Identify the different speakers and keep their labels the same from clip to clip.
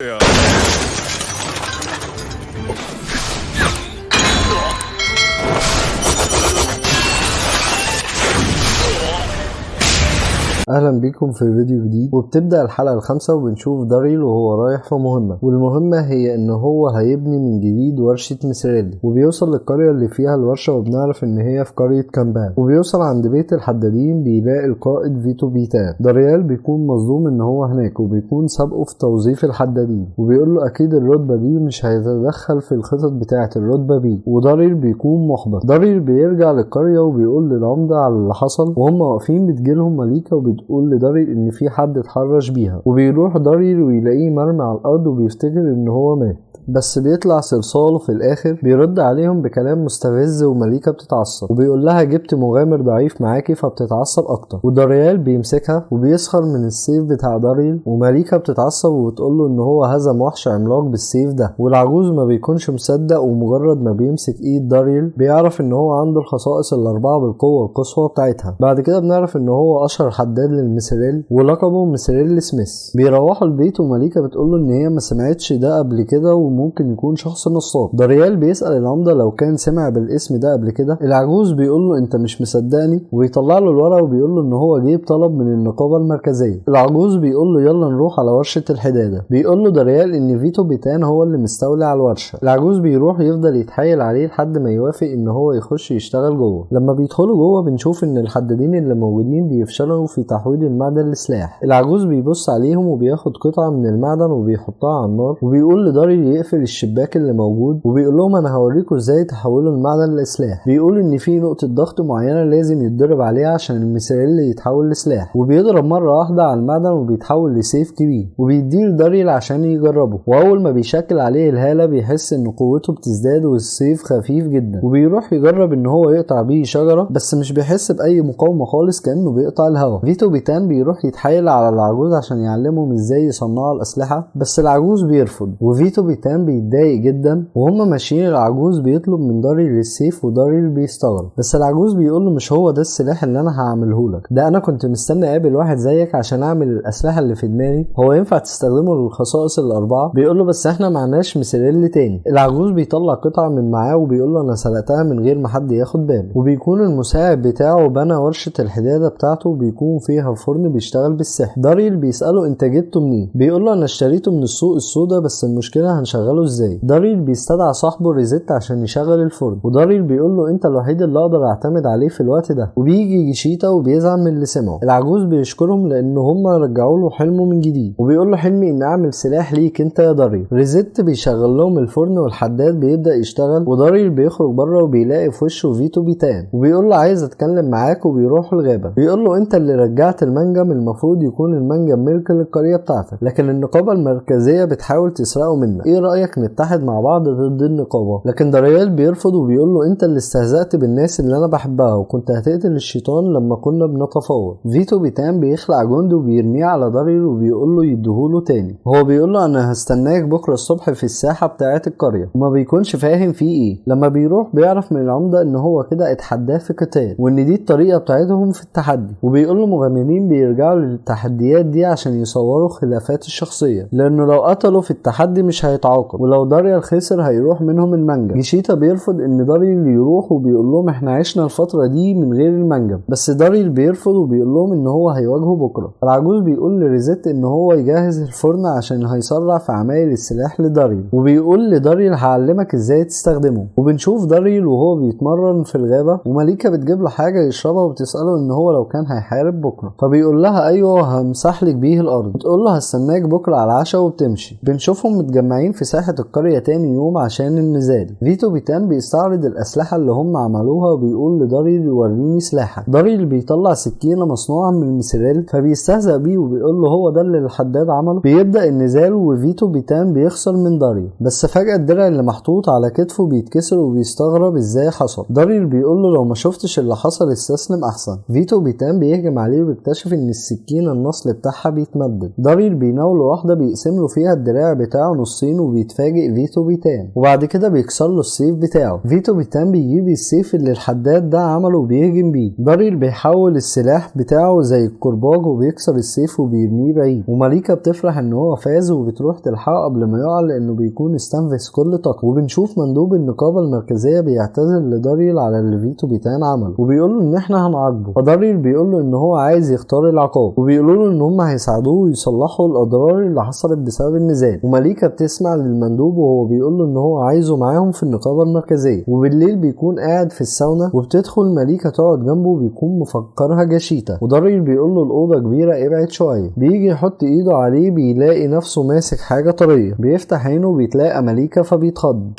Speaker 1: Yeah.
Speaker 2: اهلا بيكم في فيديو جديد، وبتبدأ الحلقة الخامسة وبنشوف داريل وهو رايح في مهمة، والمهمة هي ان هو هيبني من جديد ورشة ميسريلي. وبيوصل للقرية اللي فيها الورشة وبنعرف ان هي في قرية كامبان، وبيوصل عند بيت الحدادين بيلاقي القائد فيتو بيتان. داريال بيكون مصدوم ان هو هناك وبيكون سابقه في توظيف الحدادين، وبيقول له اكيد الرتبة دي مش هيتدخل في الخطط بتاعة الرتبة بي، وداريل بيكون محبط. داريل بيرجع للقرية وبيقول للعمدة على اللي حصل، وهم واقفين بتجيلهم مليكة بتقول لداريل ان في حد اتحرش بيها، وبيروح داريل ويلاقيه مرمي على الارض وبيفتكر ان هو مات، بس بيطلع صلصاله في الاخر. بيرد عليهم بكلام مستفز ومليكة بتتعصب وبيقول لها جبت مغامر ضعيف معاكي فبتتعصب اكتر. وداريال بيمسكها وبيسخر من السيف بتاع داريل، ومليكة بتتعصب وبتقول له ان هو هزم وحش عملاق بالسيف ده. والعجوز ما بيكونش مصدق، ومجرد ما بيمسك ايد داريل بيعرف ان هو عنده الخصائص الاربعة بالقوة القصوى بتاعتها. بعد كده بنعرف ان هو اشهر حداد للميسريل ولقبه ميسريل سميث. بيروحوا البيت ومليكة بتقول له ان هي ما سمعتش ده قبل كده وممكن يكون شخص نصاب. داريال بيسأل العمدة لو كان سمع بالاسم ده قبل كده. العجوز بيقول له انت مش مصدقني، وبيطلع له الورقة وبيقول له ان هو جايب طلب من النقابة المركزية. العجوز بيقول له يلا نروح على ورشة الحدادة. بيقول له داريال ان فيتو بيتان هو اللي مستولي على الورشة. العجوز بيروح يفضل يتحايل عليه لحد ما يوافق ان هو يخش يشتغل جوه. لما بيدخلوا جوه بنشوف ان الحدادين اللي موجودين بيفشلوا في تحويل المعدن لسلاح. العجوز بيبص عليهم وبياخد قطعة من المعدن وبيحطها على النار، وبيقول لداريل يقفل الشباك اللي موجود، وبيقول لهم انا هوريكم ازاي تحولوا المعدن لسلاح. بيقول ان في نقطة ضغط معينة لازم يتضرب عليها عشان الميسريل يتحول لسلاح، وبيضرب مرة واحدة على المعدن وبيتحول لسيف كبير، وبيديه لداريل عشان يجربه. واول ما بيشكل عليه الهالة بيحس ان قوته بتزداد والسيف خفيف جدا، وبيروح يجرب ان هو يقطع بيه شجرة، بس مش بيحس باي مقاومة خالص كأنه بيقطع الهواء. فيتو بيتان بيروح يتحايل على العجوز عشان يعلمهم ازاي يصنعوا الاسلحة، بس العجوز بيرفض. وفيتو بيتان بيتضايق جدا، وهم ماشيين العجوز بيطلب من داريل السيف وداريل بيستغرب، بس العجوز بيقول له مش هو ده السلاح اللي انا هعمله لك، ده انا كنت مستني اقابل واحد زيك عشان اعمل الاسلحة اللي في دماغي، هو ينفع تستخدمه للخصائص الاربعة؟ بيقول له بس احنا معناش ميسريل تاني. العجوز بيطلع قطعة من معاه وبيقول له انا سرقتها من غير ما حد ياخد باله. وبيكون المساعد بتاعه بنى ورشة الحدادة بتاعته بيكون فيها فرن بيشتغل بالسحر. داريل بيسأله انت جبته منين؟ بيقول له انا اشتريته من السوق السودا، بس المشكلة هنشغله ازاي؟ داريل بيستدعى صاحبه ريزيت عشان يشغل الفرن، وداريل بيقول له انت الوحيد اللي اقدر اعتمد عليه في الوقت ده. وبيجي جيشيتا وبيزعل من اللي سمعه. العجوز بيشكرهم لان هم رجعوا له حلمه من جديد، وبيقول له حلمي ان اعمل سلاح ليك انت يا داريل. ريزيت بيشغل لهم الفرن والحداد بيبدأ يشتغل، وداريل بيخرج بره وبيلاقي في وشه فيتو بيتان، وبيقول له عايز اتكلم معاك، وبيروح الغابة. بيقول له انت اللي رجعت المنجم، المفروض يكون المنجم ملك للقرية بتاعتك، لكن النقابة المركزية بتحاول تسرقه منك، ايه رأيك نتحد مع بعض ضد النقابة؟ لكن داريال بيرفض وبيقول له انت اللي استهزأت بالناس اللي انا بحبها، وكنت هتقتل الشيطان لما كنا بنتفاوض. فيتو بيتان بيخلع جندي وبيرميه على داريل وبيقول له يديهوله تاني. هو بيقول له انا هستناك بكرة الصبح في الساحة بتاعت القرية، وما بيكونش فاهم فيه ايه. لما بيروح بيعرف من العمدة ان هو كده اتحداه في قتال، وان دي الطريقة بتاعتهم في التحدي، وبيقول له مغامرين بيرجعوا للتحديات دي عشان يصوروا خلافات الشخصية، لانه لو قتلوا في التحدي مش هيتعاقب، ولو داريال خسر هيروح منهم المنجم. جيشيتا بيرفض ان داريل يروح وبيقول لهم احنا عشنا الفترة دي من غير المنجم، بس داريل بيرفض وبيقول لهم ان هو هيواجهه بكرة. العجوز بيقول لريزيت ان هو يجهز الفرن عشان هيسرع في عمايل السلاح لداريل، وبيقول لداريل هعلمك ازاي تستخدمه. وبنشوف داريل وهو بيتمرن في الغابة، ومليكة بتجيب له حاجة يشربها وبتسأله ان هو لو كان هيحارب بكرة، فبيقول لها ايوه همسح لك بيه الارض. بتقول له هستناك بكرة على العشاء وبتمشي. بنشوفهم متجمعين في ساحة القرية تاني يوم عشان النزال. فيتو بيتان بيستعرض الأسلحة اللي هم عملوها وبيقول لداريل يوريني سلاحك. داريل بيطلع سكينة مصنوعة من الميسريل فبيستهزأ بيه وبيقول له هو ده اللي الحداد عمله. بيبدأ النزال وفيتو بيتان بيخسر من داريل، بس فجأة الدرع اللي محطوط على كتفه بيتكسر وبيستغرب ازاي حصل. داريل بيقول له لو ما شفتش اللي حصل استسلم احسن. فيتو بيتان بيهجم عليه وبيكتشف ان السكينة النصل بتاعها بيتمدد. داريل بيناوله واحدة بيقسم له فيها الدراع بتاعه نصين وبيتفاجئ فيتو بيتان، وبعد كده بيكسر له السيف بتاعه. فيتو بيتان بيجيب السيف اللي الحداد ده عمله وبيهجم بيه. داريل بيحول السلاح بتاعه زي الكرباج وبيكسر السيف وبيرميه بعيد، وماليكا بتفرح ان هو فاز وبتروح تلحقه قبل ما يقع لانه بيكون استنفذ كل طاقته. وبنشوف مندوب النقابة المركزية بيعتذر لداريل على اللي فيتو بيتان عمله، وبيقول له ان احنا هنعاقبه. فداريل بيقول له ان هو عايز يختار العقاب، وبيقولوا له ان هم هيساعدوه ويصلحوا الاضرار اللي حصلت بسبب النزال. وماليكا بتسمع للمندوب وهو بيقول له ان هو عايزه معاهم في النقابة المركزية. وبالليل بيكون قاعد في الساونا وبتدخل ماليكا تقعد جنبه وبيكون مفكرها جاشيتا، وداريل بيقول له الاوضه كبيره ابعد شويه. بيجي يحط ايده عليه بيلاقي نفسه ماسك حاجه طريه، بيفتح عينه وبيتلاقى ماليكا فبيتخض.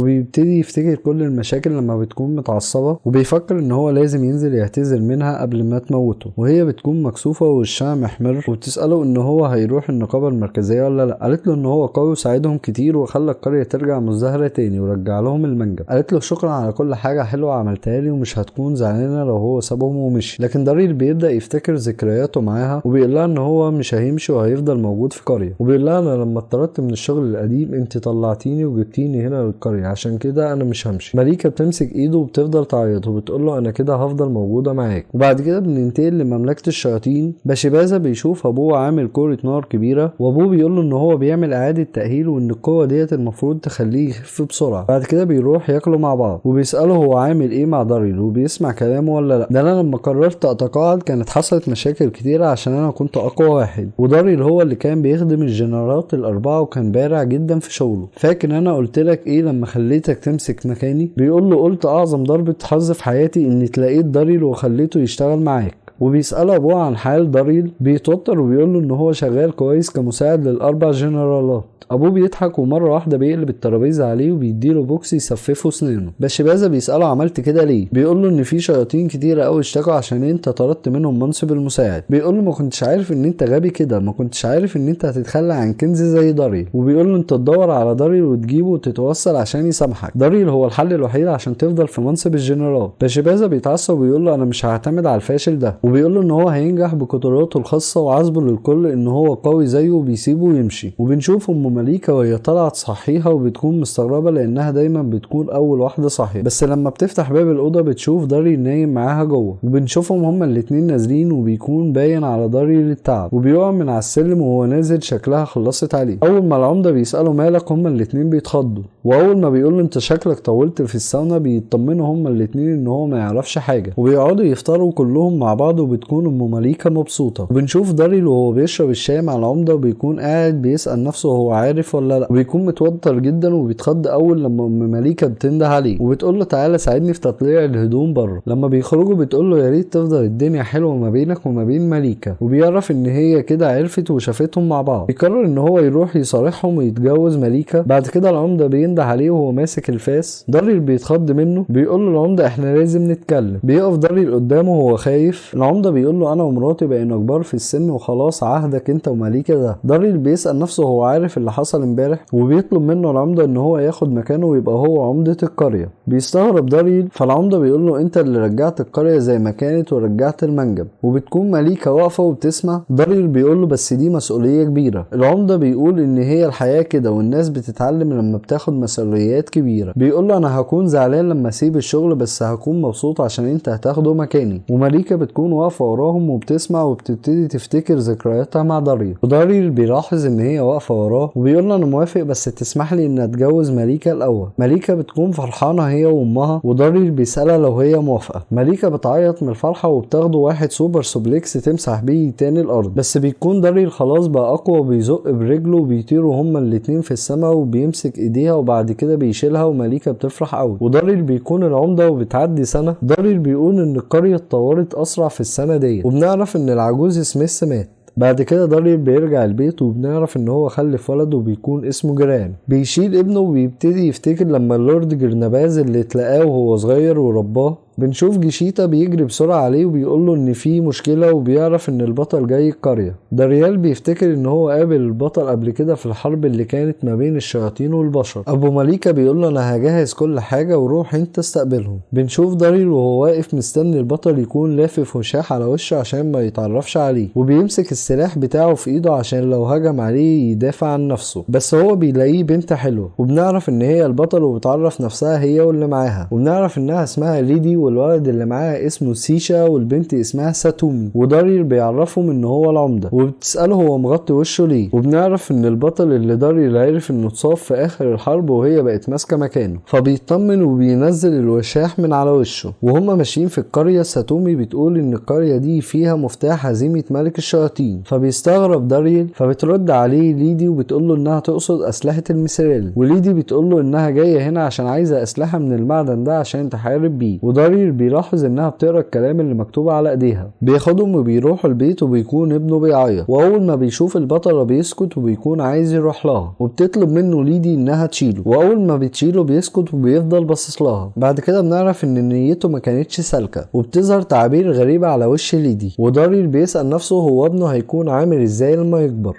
Speaker 2: وبيبتدي يفتكر كل المشاكل لما بتكون متعصبة، وبيفكر ان هو لازم ينزل يعتذر منها قبل ما تموته. وهي بتكون مكسوفة ووشها محمر، وبتسأله ان هو هيروح النقابة المركزية ولا لا. قالت له ان هو قوي وساعدهم كتير وخلى القرية ترجع مزدهرة تاني ورجع لهم المنجم. قالت له شكرا على كل حاجة حلوة عملتها لي ومش هتكون زعلانة لو هو سابهم ومشي. لكن داريل بيبدأ يفتكر ذكرياته معاها، وبيقول لها ان هو مش هيمشي وهيفضل موجود في قرية. وبيقول لها انا لما اتطردت من الشغل القديم انت طلعتيني وجبتيني هنا للقرية، عشان كده انا مش همشي. ماليكا بتمسك ايده وبتفضل تعيط وبتقول له انا كده هفضل موجوده معاك. وبعد كده بننتقل لمملكه الشياطين. باشيبازا بيشوف ابوه عامل كوره نار كبيره، وابوه بيقول له ان هو بيعمل اعاده تاهيل وان القوه ديت المفروض تخليه يخف بسرعه. بعد كده بيروح ياكلوا مع بعض، وبيساله هو عامل ايه مع داريل وبيسمع كلامه ولا لا. ده انا لما قررت اتقاعد كانت حصلت مشاكل كتيره عشان انا كنت اقوى واحد، وداريل هو اللي كان بيخدم الجنرالات الاربعه وكان بارع جدا في شغله. فاكر انا قلت لك ايه لما خليتك تمسك مكاني؟ بيقول له قلت اعظم ضربة حظ في حياتي اني تلاقيت داريل وخليته يشتغل معاك. وبيسأل ابوه عن حال داريل، بيتوتر وبيقول له ان هو شغال كويس كمساعد للاربع جنرالات. ابوه بيضحك ومره واحده بيقلب الترابيزه عليه وبيديله بوكس يسففه سنينه. باشيبازا بيساله عملت كده ليه؟ بيقول له ان في شياطين كتيره قوي اشتكوا عشان انت طردت منهم منصب المساعد. بيقول له ما كنتش عارف ان انت غبي كده، ما كنتش عارف ان انت هتتخلى عن كنز زي داريل. وبيقول له انت تدور على داريل وتجيبه وتتوصل عشان يسامحك. داريل هو الحل الوحيد عشان تفضل في منصب الجنرال. باشيبازا بيتعصب ويقول له انا مش هعتمد على الفاشل ده، وبيقول له ان هو هينجح بقدراته الخاصه وعزبه للكل ان هو قوي زيه وبيسيبه ويمشي. وبنشوف ام ماليكا وهي طلعت صحيحة وبتكون مستغربة لانها دايما بتكون اول واحدة صحية، بس لما بتفتح باب الاوضة بتشوف داريل نايم معاها جوه. وبنشوفهم هما الاتنين نازلين وبيكون باين على داريل التعب، وبيقع من على السلم وهو نازل شكلها خلصت عليه. اول ما العمدة بيسأله مالك هما الاتنين بيتخضوا، واول ما بيقول له انت شكلك طولت في الساونا بيطمنوا هما الاتنين ان هو ما يعرفش حاجة، وبيقعدوا يفطروا كلهم مع بعض وبتكون ام ماليكا مبسوطة. وبنشوف داريل وهو بيشرب الشاي مع العمدة وبيكون قاعد بيسأل نفسه هو عارف ولا لا، وبيكون متوتر جدا وبيتخض اول لما ام ماليكا بتنده عليه وبتقول له تعالى ساعدني في تطليع الهدوم بره. لما بيخرجوا بتقول له يا ريت تفضل الدنيا حلوه ما بينك وما بين ماليكا، وبيعرف ان هي كده عرفت وشافتهم مع بعض. بيقرر ان هو يروح يصارحهم ويتجوز ماليكا. بعد كده العمده بينده عليه وهو ماسك الفاس. داريل بيتخض منه، بيقول له العمده احنا لازم نتكلم. بيقف داريل قدامه وهو خايف. العمده بيقول له انا ومراتي بقينا كبار في السن وخلاص عهدك انت وماليكا ده. داريل بيسأل نفسه هو عارف اللي حصل امبارح، وبيطلب منه العمده ان هو ياخد مكانه ويبقى هو عمده القريه. بيستغرب داريل، فالعمده بيقول له انت اللي رجعت القريه زي ما كانت ورجعت المنجم. وبتكون ماليكا واقفه وبتسمع. داريل بيقول له بس دي مسؤوليه كبيره. العمده بيقول ان هي الحياه كده والناس بتتعلم لما بتاخد مسؤوليات كبيره. بيقول له انا هكون زعلان لما اسيب الشغل بس هكون مبسوط عشان انت هتاخده مكاني. وماليكا بتكون واقفه وراهم وبتسمع وبتبتدي تفتكر ذكرياتها مع داريل. وداريل بيلاحظ ان هي واقفه وراه وبيقول له انا موافق بس تسمح لي ان اتجوز ماليكا الاول. ماليكا بتكون فرحانه هي وامها، وداريل بيسالها لو هي موافقه. ماليكا بتعيط من الفرحه وبتاخده واحد سوبر سوبليكس تمسح بيه تاني الارض، بس بيكون داريل خلاص بقى اقوى وبيزق برجله وبيطيروا هما الاتنين في السماء وبيمسك ايديها وبعد كده بيشيلها وماليكا بتفرح قوي. وداريل بيكون العمده وبتعدي سنه. داريل بيقول ان القريه اتطورت اسرع في السنه دي، وبنعرف ان العجوز سميث مات. بعد كده داريل بيرجع البيت وبنعرف ان هو خلف ولد وبيكون اسمه جيران. بيشيل ابنه وبيبتدي يفتكر لما اللورد جرنباز اللي اتلقاه وهو صغير ورباه بنشوف جيشيتا بيجري بسرعة عليه وبيقوله ان في مشكلة وبيعرف ان البطل جاي القرية. داريال بيفتكر ان هو قابل البطل قبل كده في الحرب اللي كانت ما بين الشياطين والبشر. ابو مليكة بيقوله انا هجهز كل حاجة وروح انت استقبلهم. بنشوف داريل وهو واقف مستني البطل يكون لافف وشاح على وشه عشان ما يتعرفش عليه، وبيمسك السلاح بتاعه في ايده عشان لو هجم عليه يدافع عن نفسه. بس هو بيلاقيه بنت حلوة وبنعرف ان هي البطل، وبتعرف نفسها هي واللي معاها، وبنعرف انها اسمها ليدي والولد اللي معاها اسمه سيشا والبنت اسمها ساتومي. وداريل بيعرفهم ان هو العمدة وبتسأله هو مغطي وشه ليه، وبنعرف ان البطل اللي داريل عرف انه اتصاب في اخر الحرب وهي بقت ماسكة مكانه، فبيطمن وبينزل الوشاح من على وشه. وهما ماشيين في القرية ساتومي بتقول ان القرية دي فيها مفتاح هزيمة ملك الشياطين، فبيستغرب داريل، فبترد عليه ليدي وبتقوله انها تقصد اسلحة الميسريل، وليدي بتقوله انها جاية هنا عشان عايزة اسلحة من المعدن ده عشان تحارب بيه. وداريل بيلاحظ انها بتقرا الكلام اللي مكتوب على ايديها. بياخدهم وبيروحوا البيت وبيكون ابنه بيعيط، واول ما بيشوف البطلة بيسكت وبيكون عايز يروح لها، وبتطلب منه ليدي انها تشيله، واول ما بتشيله بيسكت وبيفضل باصص لها. بعد كده بنعرف ان نيته ما كانتش سالكة، وبتظهر تعابير غريبة على وش ليدي. وداريل بيسأل نفسه هو ابنه هيكون عامل ازاي لما يكبر.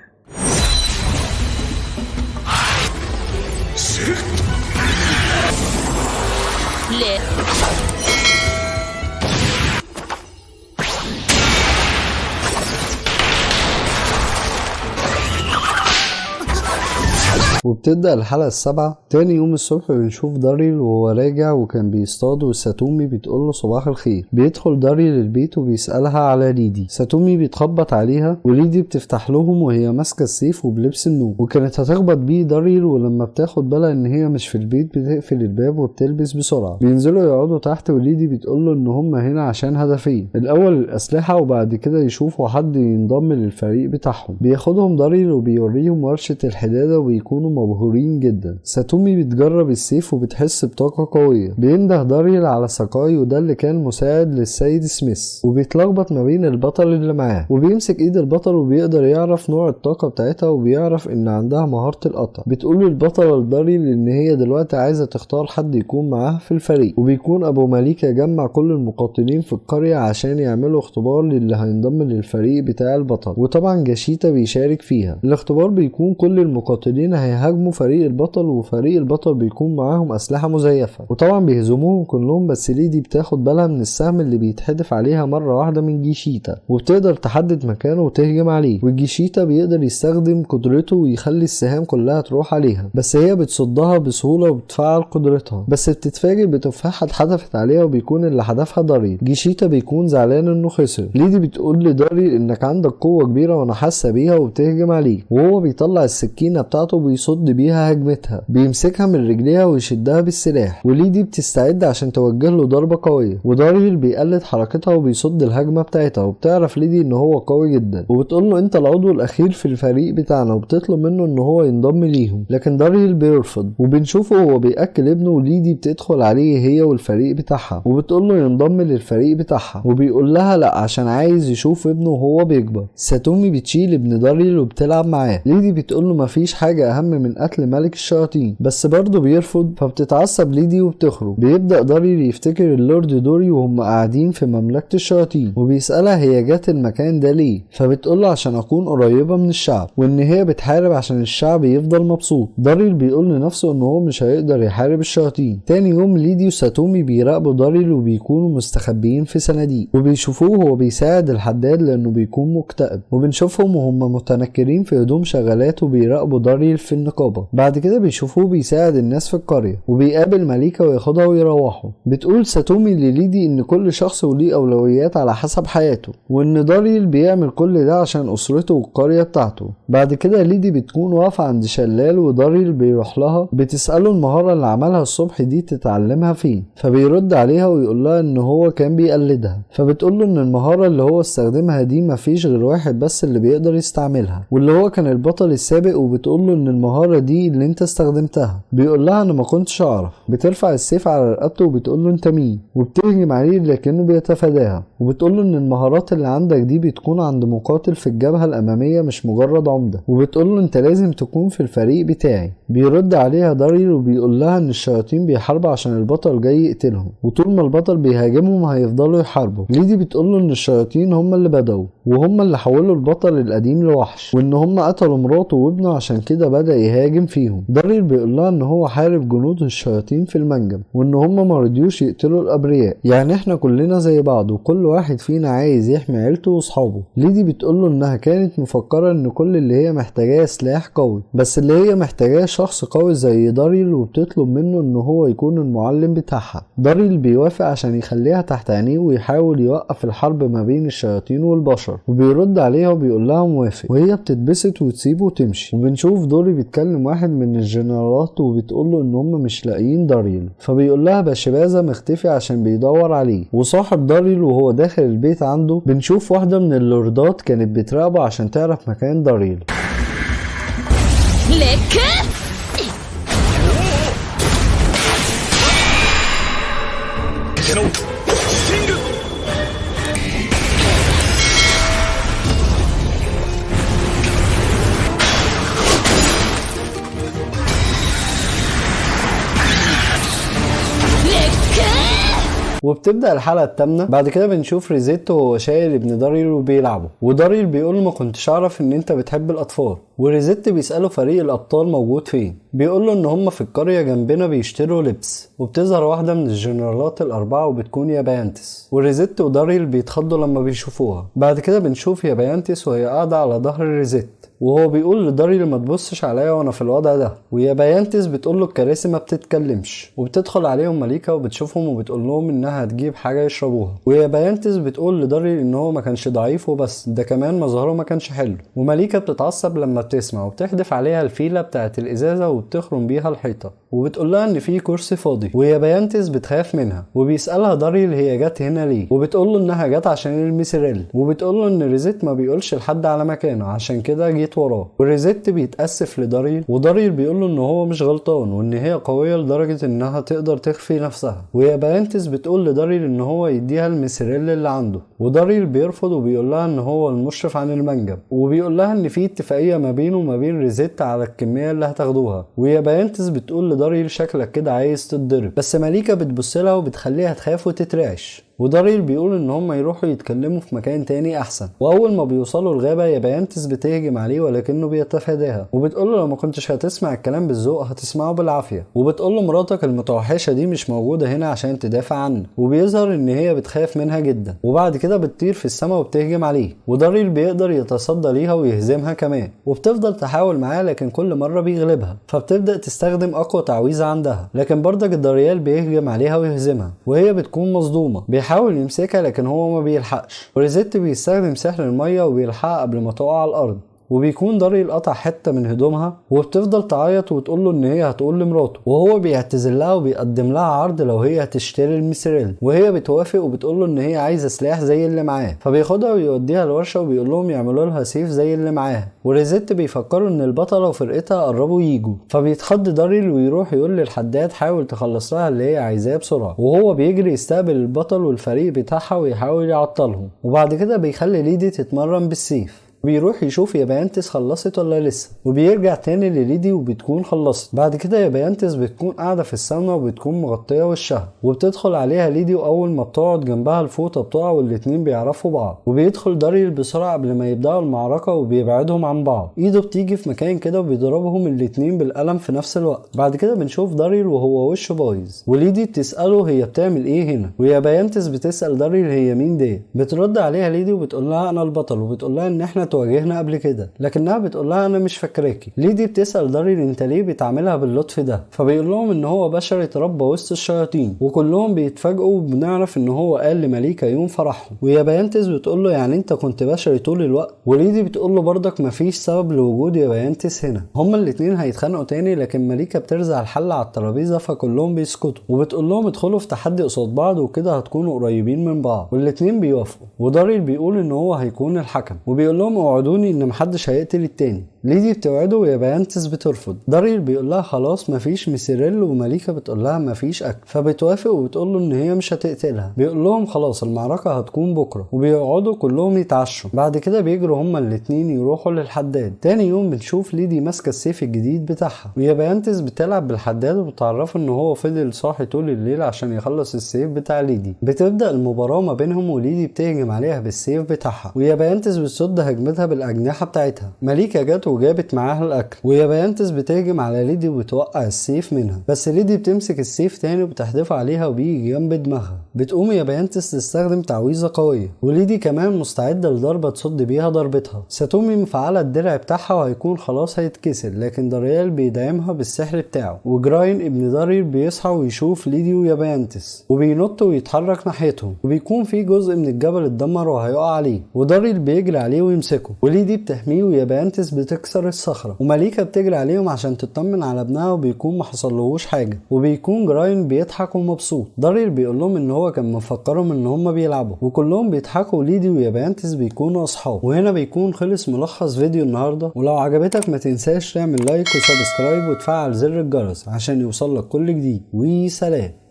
Speaker 2: وبتبدأ الحلقة السابعة. تاني يوم الصبح بنشوف داريل وهو راجع وكان بيصطاد، وساتومي بتقوله صباح الخير. بيدخل داريل البيت وبيسألها على ليدي. ساتومي بيتخبط عليها وليدي بتفتح لهم وهي ماسكة السيف وبلبس النوم، وكانت هتخبط بيه داريل، ولما بتاخد بالها ان هي مش في البيت بتقفل الباب وبتلبس بسرعة. بينزلوا يقعدوا تحت وليدي بتقوله ان هم هنا عشان هدفين، الاول الاسلحة وبعد كده يشوفوا حد ينضم للفريق بتاعهم. بياخدهم داريل وبيوريهم ورشة الحدادة وبيكونوا مبهورين جدا. ساتومي بتجرب السيف وبتحس بطاقة قوية. بينده داريل على ساكاي وده اللي كان مساعد للسيد سميث، وبيتلخبط ما بين البطل اللي معاه، وبيمسك ايد البطل وبيقدر يعرف نوع الطاقة بتاعتها، وبيعرف ان عندها مهارة القطع. بتقول البطلة لداريل ان هي دلوقتي عايزة تختار حد يكون معاها في الفريق، وبيكون ابو مليكة جمع كل المقاتلين في القرية عشان يعملوا اختبار للي هينضم للفريق بتاع البطل، وطبعا جاشيتا بيشارك فيها. الاختبار بيكون كل المقاتلين هيهاجموا فريق البطل، وفريق البطل بيكون معاهم اسلحة مزيفة، وطبعا بيهزموهم كلهم، بس ليدي بتاخد بالها من السهم اللي بيتحدف عليها مرة واحدة من جيشيتا، وبتقدر تحدد مكانه وتهجم عليه. والجيشيتا بيقدر يستخدم قدرته ويخلي السهام كلها تروح عليها، بس هي بتصدها بسهولة وبتفعل قدرتها، بس بتتفاجئ بتفاحة اتحدفت عليها وبيكون اللي حدفها داريل. جيشيتا بيكون زعلان انه خسر. ليدي بتقول لداريل انك عندك قوة كبيرة وانا حاسة بيها، وبتهجم عليه، وهو بيطلع السكينة بتاعته وبيصد بيها هجمتها. بيمسكها من رجليها ويشدها بالسلاح، وليدي بتستعد عشان توجه له ضربة قوية، وداريل بيقلد حركتها وبيصد الهجمة بتاعتها. وبتعرف ليدي ان هو قوي جدا، وبتقول له انت العضو الاخير في الفريق بتاعنا، وبتطلب منه ان هو ينضم ليهم، لكن داريل بيرفض. وبنشوفه وهو بياكل ابنه، وليدي بتدخل عليه هي والفريق بتاعها، وبتقول له ينضم للفريق بتاعها، وبيقول لها لا عشان عايز يشوف ابنه وهو بيكبر. ساتومي بتشيل ابن داريل وبتلعب معاه. ليدي بتقول له مفيش حاجة اهم من قتل ملك الشياطين، بس برضه بيرفض. فبتتعصب ليدي وبتخرج. بيبدأ داريل يفتكر اللورد دوري وهم قاعدين في مملكة الشياطين، وبيسألها هي جات المكان ده ليه، فبتقوله عشان اكون قريبة من الشعب، وان هي بتحارب عشان الشعب يفضل مبسوط. داريل بيقول لنفسه ان هو مش هيقدر يحارب الشياطين. تاني يوم ليدي وساتومي بيراقبوا داريل وبيكونوا مستخبيين في صناديق، وبيشوفوه وهو بيساعد الحداد لانه بيكون مكتئب، وبنشوفهم وهم متنكرين في هدوم شغالات وبيراقبوا داريل في النقابة. بعد كده بيشوفوه بيساعد الناس في القرية، وبيقابل مليكة وياخدها ويروحوا. بتقول ساتومي لليدي ان كل شخص وليه اولويات على حسب حياته، وان داريل بيعمل كل ده عشان اسرته والقرية بتاعته. بعد كده ليدي بتكون واقفة عند شلال، وداريل بيروح لها بتسأله المهارة اللي عملها الصبح دي تتعلمها فين، فبيرد عليها ويقول لها ان هو كان بيقلدها. فبتقول له ان المهارة اللي هو استخدمها دي مفيش غير واحد بس اللي بيقدر يستعملها، واللي هو كان البطل السابق. وبتقول له ان المهارة دي اللي انت استخدمتها. بيقول لها انا ما كنتش اعرف. بترفع السيف على رقبته وبتقول له انت مين، وبتهجم عليه لكنه بيتفاداها. وبتقول له ان المهارات اللي عندك دي بتكون عند مقاتل في الجبهة الامامية مش مجرد عمدة، وبتقول له انت لازم تكون في الفريق بتاعي. بيرد عليها داريل وبيقول لها ان الشياطين بيحاربوا عشان البطل جاي يقتلهم، وطول ما البطل بيهاجمهم هيفضلوا يحاربوا. ليدي بتقوله ان الشياطين هم اللي بدأوا وهم اللي حولوا البطل القديم لوحش، وان هم قتلوا مراته وابنه عشان كده بدأ يهاجم فيهم. داريل بيقول لها ان هو حارب جنود الشياطين في المنجم، وان هم ما رضيوش يقتلوا الابرياء، يعني احنا كلنا زي بعض وكل واحد فينا عايز يحمي عيلته واصحابه. ليدي بتقوله انها كانت مفكرة ان كل اللي هي محتاجاه سلاح قوي، بس اللي هي محتاجاه شخص قوي زي داريل، وبتطلب منه ان هو يكون المعلم بتاعها. داريل بيوافق عشان يخليها تحت عينيه ويحاول يوقف الحرب ما بين الشياطين والبشر، وبيرد عليها وبيقول لها موافق، وهي بتتبسط وتسيبه وتمشي. وبنشوف دوري بيتكلم واحد من الجنرالات وبتقوله ان هم مش لاقيين داريل، فبيقول لها باشبازة مختفي عشان بيدور عليه. وصاحب داريل وهو داخل البيت عنده بنشوف واحدة من اللوردات كانت بتراقبه عشان تعرف مكان داريل. وبتبدأ الحلقة الثامنة. بعد كده بنشوف ريزيت وهو شايل ابن داريل وبيلعبوا، وداريل بيقول ما كنتش اعرف ان انت بتحب الاطفال. وريزيت بيسأله فريق الابطال موجود فين، بيقول له ان هم في القرية جنبنا بيشتروا لبس. وبتظهر واحدة من الجنرالات الاربعة وبتكون يابايانتس، وريزيت وداريل بيتخضوا لما بيشوفوها. بعد كده بنشوف يابايانتس وهي قاعدة على ظهر ريزيت، وهو بيقول لداريل ما تبصش عليا وانا في الوضع ده. ويابايانتس بتقول له الكراسي ما بتتكلمش، وبتدخل عليهم مليكة وبتشوفهم وبتقول لهم انها هتجيب حاجة يشربوها. ويابايانتس بتقول لداريل ان هو ما كانش ضعيف وبس، ده كمان مظهره ما كانش حلو. ومليكة بتتعصب لما بتسمع وبتحدف عليها الفيلة بتاعت الازازة وبتخرم بيها الحيطة، وبتقول لها ان في كرسي فاضي. ويابايانتس بتخاف منها، وبيسألها داريل هي جت هنا ليه، وبتقول له انها جت عشان الميسيريل. وبتقول له ان ريزيت ما بيقولش لحد على مكانه عشان كده جيت وراه. وريزيت بيتأسف لداريل، وداريل بيقول له ان هو مش غلطان وان هي قوية لدرجة انها تقدر تخفي نفسها. ويابايانتس بتقول لداريل ان هو يديها الميسيريل اللي عنده، وداريل بيرفض وبيقول لها ان هو المشرف عن المنجم، وبيقول لها ان في اتفاقية ما بينه وما بين ريزيت على الكمية اللي هتاخدوها. ويابايانتس بتقول لداريل شكلك كده عايز تتضرب، بس مليكة بتبصلها وبتخليها تخاف وتترعش. وداريل بيقول ان هم يروحوا يتكلموا في مكان تاني احسن. واول ما بيوصلوا الغابة يابايانتس بتهجم عليه ولكنه بيتفاداها، وبتقول له لو ما كنتش هتسمع الكلام بالذوق هتسمعه بالعافية. وبتقول له مراتك المتوحشة دي مش موجودة هنا عشان تدافع عنه، وبيظهر ان هي بتخاف منها جدا. وبعد كده بتطير في السماء وبتهجم عليه، وداريل بيقدر يتصدى ليها ويهزمها كمان. وبتفضل تحاول معاه لكن كل مرة بيغلبها، فبتبدأ تستخدم اقوى تعويذة عندها، لكن برضك الداريال بيهجم عليها ويهزمها، وهي بتكون مصدومة. بيحاول يمسكها لكن هو ما بيلحقش. وريزيت بيستخدم سحر المية وبيلحقها قبل ما تقع على الارض. وبيكون داريل قطع حته من هدومها، وبتفضل تعيط وتقول له ان هي هتقول لمراته، وهو بيعتذر لها وبيقدم لها عرض لو هي هتشتري الميسيريل. وهي بتوافق وبتقول له ان هي عايزه سلاح زي اللي معاه، فبياخدها ويوديها الورشه وبيقول لهم يعملوا لها سيف زي اللي معاها. وريزيت بيفكروا ان البطله وفرقتها قربوا ييجوا، فبيتخض داريل ويروح يقول للحداد حاول تخلص لها اللي هي عايزاه بسرعه. وهو بيجري يستقبل البطل والفريق بتاعها ويحاول يعطلهم. وبعد كده بيخلي ليدي تتمرن بالسيف، بيروح يشوف يابايانتس خلصت ولا لسه، وبيرجع تاني لليدي وبتكون خلصت. بعد كده يابايانتس بتكون قاعده في الساونا وبتكون مغطيه وشها، وبتدخل عليها ليدي، واول ما بتقعد جنبها الفوطه بتقع والاتنين بيعرفوا بعض. وبيدخل داريل بسرعه قبل ما يبداوا المعركه وبيبعدهم عن بعض، ايده بتيجي في مكان كده وبيضربهم الاتنين بالقلم في نفس الوقت. بعد كده بنشوف داريل وهو وشه بايظ، وليدي بتساله هي بتعمل ايه هنا، ويابايانتس بتسال داريل هي مين دي. بترد عليها ليدي وبتقول لها انا البطل، وبتقول لها ان احنا تواجهنا قبل كده، لكنها بتقول لها انا مش فاكراكي. ليدي بتسال داريل انت ليه بتعملها باللطف ده، فبيقول لهم ان هو بشر اتربى وسط الشياطين. وكلهم بيتفاجئوا وبنعرف ان هو قال لمليكة يوم فرحهم. ويابايانتس بتقول له يعني انت كنت بشري طول الوقت. وليدي بتقول له برضك مفيش سبب لوجود يابايانتس هنا. هما الاتنين هيتخانقوا تاني، لكن مليكة بترزع الحل على الترابيزه فكلهم بيسكتوا، وبتقول لهم ادخلوا في تحدي قصاد بعض وكده هتكونوا قريبين من بعض. والاتنين بيوافقوا، وداريل بيقول ان هو هيكون الحكم، وبيقول لهم اوعدوني ان محدش هيقتل التاني. ليدي بتوعده ويابانتس بترفض. داريل بيقول لها خلاص مفيش ميسيريل، وماليكا بتقول لها مفيش اكل، فبتوافق وبتقول له ان هي مش هتقتلها. بيقول لهم خلاص المعركه هتكون بكره، وبيقعدوا كلهم يتعشوا. بعد كده بيجروا هما الاتنين يروحوا للحداد. تاني يوم بنشوف ليدي ماسكه السيف الجديد بتاعها، ويابانتس بتلعب بالحداد وبتعرفه ان هو فضل صاحي طول الليل عشان يخلص السيف بتاع ليدي. بتبدا المباراه ما بينهم، وليدي بتهجم عليها بالسيف بتاعها، ويابانتس بتصد هجمتها بالاجنحه بتاعتها. ماليكا جت وجابت معاها الاكل، ويابانتس بتهجم على ليدي وبتوقع السيف منها، بس ليدي بتمسك السيف تاني وبتحدفه عليها وبيجي جنب دماغها. بتقوم يابانتس تستخدم تعويذه قويه، وليدي كمان مستعده لضربه تصد بيها ضربتها. ساتومي مفعله الدرع بتاعها وهيكون خلاص هيتكسر، لكن داريال بيدعمها بالسحر بتاعه. وجراين ابن داريل بيصحى ويشوف ليدي ويابانتس، وبينط ويتحرك ناحيتهم، وبيكون في جزء من الجبل اتدمر وهيقع عليه، وداريل بيجري عليه ويمسكه، وليدي بتحميه ويابانتس بتكسر الصخره، وماليكا بتجري عليهم عشان تطمن على ابنها وبيكون محصلهوش حاجه، وبيكون جراين بيضحك ومبسوط. داريل بيقول لهم ان هو كان مفكرهم ان هم بيلعبوا، وكلهم بيضحكوا، وليدي ويابانتس بيكونوا اصحاب. وهنا بيكون خلص ملخص فيديو النهارده، ولو عجبتك ما تنساش تعمل لايك وسبسكرايب وتفعل زر الجرس عشان يوصلك كل جديد، وسلام.